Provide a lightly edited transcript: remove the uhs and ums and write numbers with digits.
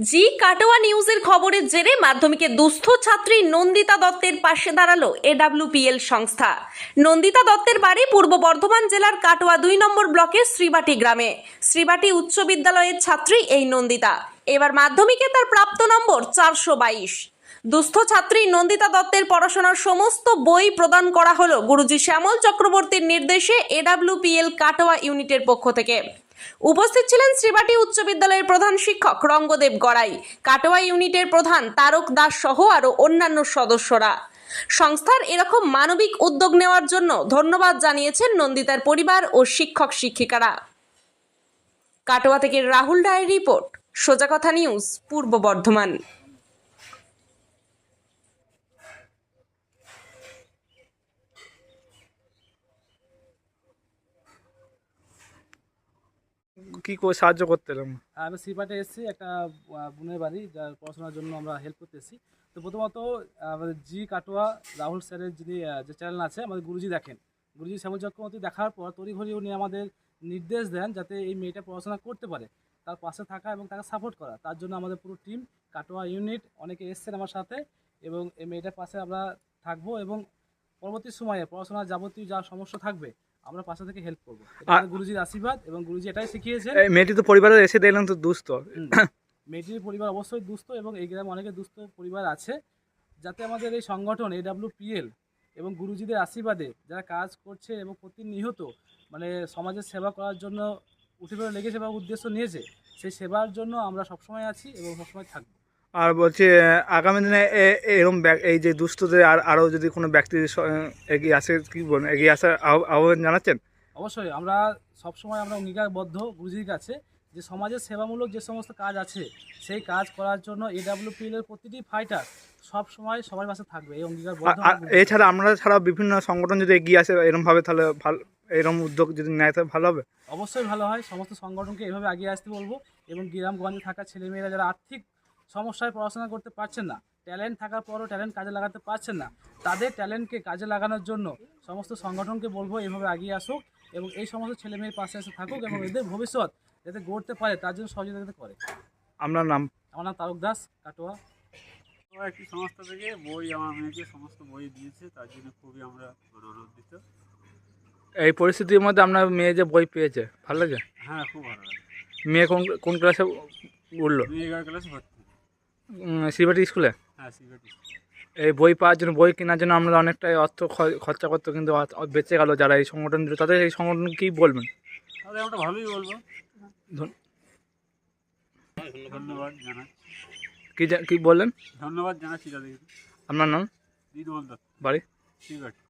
জি কাটোয়া নিউজের খবরের জেরে মাধ্যমিকে দুস্থ ছাত্রী নন্দিতা দত্তের পাশে দাঁড়ালো এডব্লিউপিএল সংস্থা। নন্দিতা দত্তের বাড়ি পূর্ব বর্ধমান জেলার কাটোয়া 2 নম্বর ব্লকের শ্রীবাটি গ্রামে। শ্রীবাটি উচ্চ বিদ্যালয়ের ছাত্রী এই নন্দিতা। এবার মাধ্যমিকে তার প্রাপ্ত নম্বর 422। দুস্থ ছাত্রী নন্দিতা দত্তের পড়াশোনার সমস্ত বই প্রদান করা হলো গুরুজি শ্যামল চক্রবর্তীর নির্দেশে এডব্লিউপিএল কাটোয়া ইউনিটের পক্ষ থেকে। উপস্থিত ছিলেন শ্রীবাটি উচ্চ বিদ্যালয়ের প্রধান শিক্ষক রঙ্গদেব গড়াই, কাটোয়া ইউনিটের প্রধান তারক দাস সহ আরো অন্যান্য সদস্যরা। সংস্থার এরকম মানবিক উদ্যোগ নেওয়ার জন্য ধন্যবাদ জানিয়েছেন নন্দিতার পরিবার ও শিক্ষক শিক্ষিকারা। কাটোয়া থেকে রাহুল রায়ের রিপোর্ট, সোজা কথা নিউজ, পূর্ব বর্ধমান। কি করে সাহায্য করতে এলাম? আমি শ্রীপাটে এসেছি একটা বোনের বাড়ি, যার পড়াশোনার জন্য আমরা হেল্প করতে এসেছি। তো প্রথমত আমাদের জি কাটোয়া রাহুল স্যারের যিনি যে চ্যানেল আছে আমাদের গুরুজি দেখেন, গুরুজি শ্যামল চক্রবর্তী দেখার পর তড়িঘড়ি উনি আমাদের নির্দেশ দেন যাতে এই মেয়েটা পড়াশোনা করতে পারে, তার পাশে থাকা এবং তাকে সাপোর্ট করা। তার জন্য আমাদের পুরো টিম কাটোয়া ইউনিট অনেকে এসছেন আমার সাথে, এবং এই মেয়েটার পাশে আমরা থাকবো এবং পরবর্তী সময়ে পড়াশোনার যাবতীয় যা সমস্যা থাকবে আমরা পাশে থেকে হেল্প করবো। গুরুজির আশীর্বাদ, এবং গুরুজি এটাই শিখিয়েছেন। মেয়েটি তো পরিবারে এসে দেখলাম তো দুস্থ। মেয়েটির পরিবার অবশ্যই দুস্থ, এবং এই গ্রামে অনেকে দুস্থ পরিবার আছে। যাতে আমাদের এই সংগঠন এডব্লিউপিএল এবং গুরুজিদের আশীর্বাদে যারা কাজ করছে এবং প্রতিনিয়ত মানে সমাজের সেবা করার জন্য উঠে পড়ে লেগেছে বা উদ্দেশ্য নিয়েছে, সেই সেবার জন্য আমরা সবসময় আছি এবং সবসময় থাকবো। আর বলছি আগামী দিনে এরকম এই যে দুস্থদের আরও যদি কোনো ব্যক্তি এগিয়ে আসে, কি বলেন, এগিয়ে আসার আহ্বান জানাচ্ছেন? অবশ্যই আমরা সবসময় আমরা অঙ্গীকারবদ্ধ গুরুজির কাছে যে সমাজের সেবামূলক যে সমস্ত কাজ আছে সেই কাজ করার জন্য এডব্লিউপিএল এর প্রতিটি ফাইটার সব সময় সবার পাশে থাকবে, এই অঙ্গীকারবদ্ধ। এছাড়া আমরা ছাড়া বিভিন্ন সংগঠন যদি এগিয়ে আসে এরকমভাবে, তাহলে ভালো, এরকম উদ্যোগ যদি নেয় তাহলে ভালো হবে। অবশ্যই ভালো হয়, সমস্ত সংগঠনকে এভাবে এগিয়ে আসতে বলবো, এবং গ্রামগঞ্জে থাকা ছেলেমেয়েরা যারা আর্থিক সমস্যায় পড়াশোনা করতে পারছেন না, ট্যালেন্ট থাকার পরও ট্যালেন্ট কাজে লাগাতে পারছেন না, তাদের ট্যালেন্টকে কাজে লাগানোর জন্য সমস্ত সংগঠনকে বলবো এভাবে এগিয়ে আসুক এবং এই সমস্ত ছেলেমেয়ের পাশে এসে থাকুক, এবং এদের ভবিষ্যৎ যাতে গড়তে পারে তার জন্য সহযোগিতা করে। আপনার নাম? আমার নাম তারক দাস, কাটোয়া। একটি সংস্থা থেকে বই আমার মেয়েকে সমস্ত বই দিয়েছে, তার জন্য খুবই আমরা আনন্দিত। এই পরিস্থিতির মধ্যে আপনার মেয়ে যে বই পেয়েছে, ভালো লাগে? হ্যাঁ, খুব ভালো লাগে। মেয়ে কোন ক্লাসে উঠলো? মেয়ে 11 ক্লাসে ভর্তি। শ্রীবাটি স্কুলে? হ্যাঁ, সিগারেট। এই বই পাওয়ার জন্য, বই কেনার জন্য আমরা অনেকটাই অর্থ খরচা করতো, কিন্তু বেঁচে গেল যারা এই সংগঠন দিল, তাদের এই সংগঠন কী বলবেন? তাহলে আমরা ভালোই বলবো, ধন্যবাদ জানাচ্ছি। কি বললেন? ধন্যবাদ জানাচ্ছি তাদেরকে। আপনার নাম? দিদুমল দত্ত, বাড়ি? সিগারেট।